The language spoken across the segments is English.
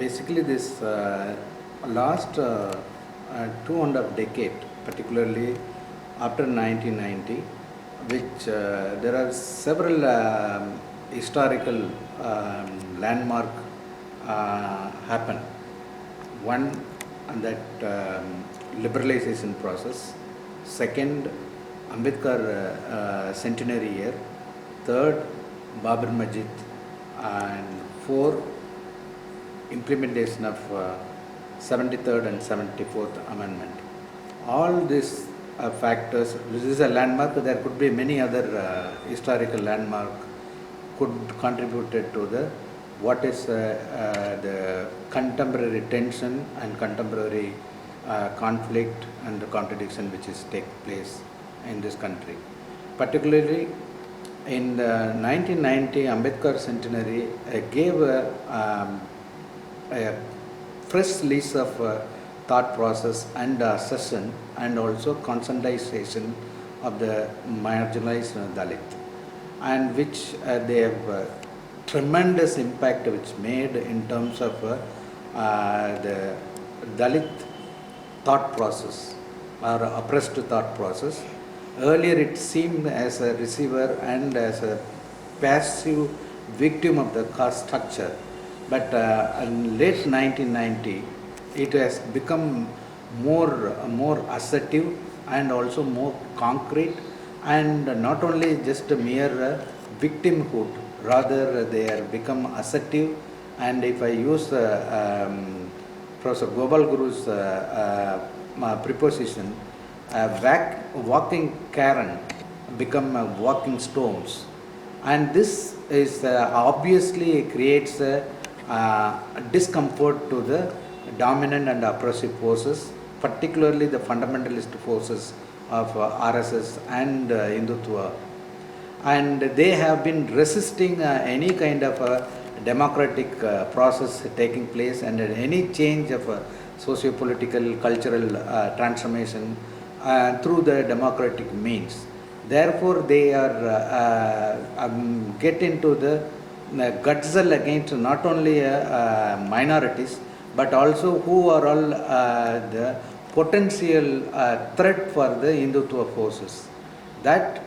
basically this last 2.5 decade, particularly after 1990, which there are several historical landmark happen. One, that liberalization process. Second, Ambedkar centenary year. Third, Babur Masjid. And four, implementation of 73rd and 74th Amendment. All these factors, this is a landmark. There could be many other historical landmark could contributed to the what is the contemporary tension and contemporary conflict and the contradiction which is take place in this country. Particularly in the 1990 Ambedkar centenary gave a fresh lease of thought process and assessment and also conscientization of the marginalized Dalit, and which they have tremendous impact which made in terms of the Dalit thought process or oppressed thought process. Earlier it seemed as a receiver and as a passive victim of the caste structure, but in late 1990 it has become more assertive and also more concrete, and not only just a mere victimhood, rather they have become assertive. And if I use Professor Gopal Guru's preposition, walking Karen become walking stones, and this is obviously creates discomfort to the dominant and oppressive forces, particularly the fundamentalist forces of RSS and Hindutva, and they have been resisting any kind of democratic process taking place and any change of socio-political cultural transformation through the democratic means. Therefore they are get into the gutzal against not only minorities but also who are all the potential threat for the Hindutva forces. That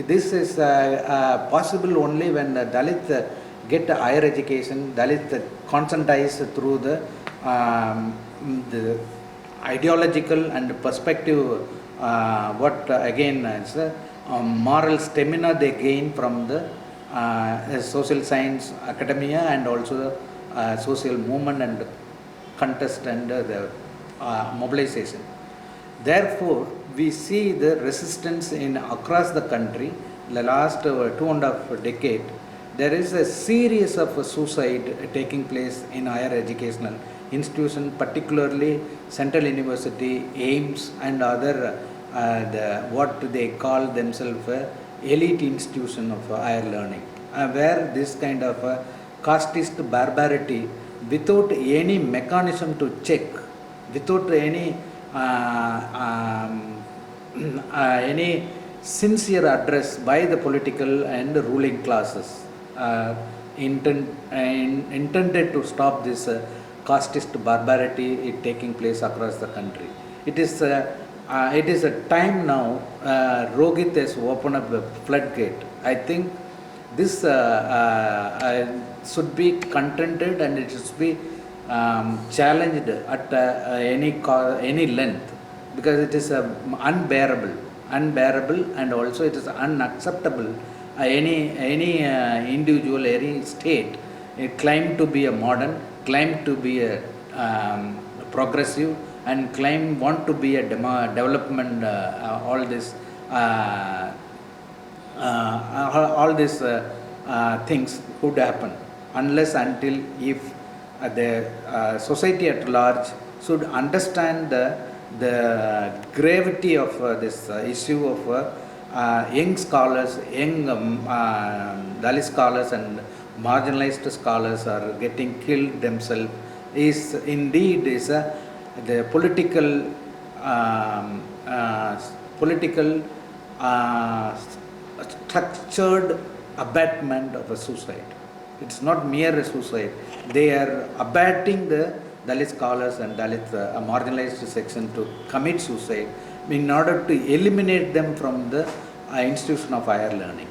this is possible only when the Dalit get higher education, Dalit conscientize through the ideological and perspective, what again is moral stamina they gain from the social science academia and also social movement and contest and the mobilization. Therefore, we see the resistance in across the country. The last 2.5 decade, there is a series of suicide taking place in higher educational institutions, particularly Central University, AIMS, and other what they call themselves elite institution of higher learning, where this kind of casteist barbarity, without any mechanism to check, without any sincere address by the political and ruling classes, intended to stop this casteist barbarity taking place across the country. It is a time now. Rohit has opened up the floodgate. I think this should be contended and it should be challenged at any length, because it is unbearable, and also it is unacceptable. Any individual, any state, it claim to be a modern, claim to be a progressive, and want to be a development. All these things could happen unless until if the society at large should understand the gravity of this issue of young scholars, young Dalit scholars and marginalized scholars are getting killed themselves, is indeed the political structured abatement of a suicide. It's not mere suicide. They are abetting the Dalit scholars and Dalit marginalized section to commit suicide in order to eliminate them from the institution of higher learning.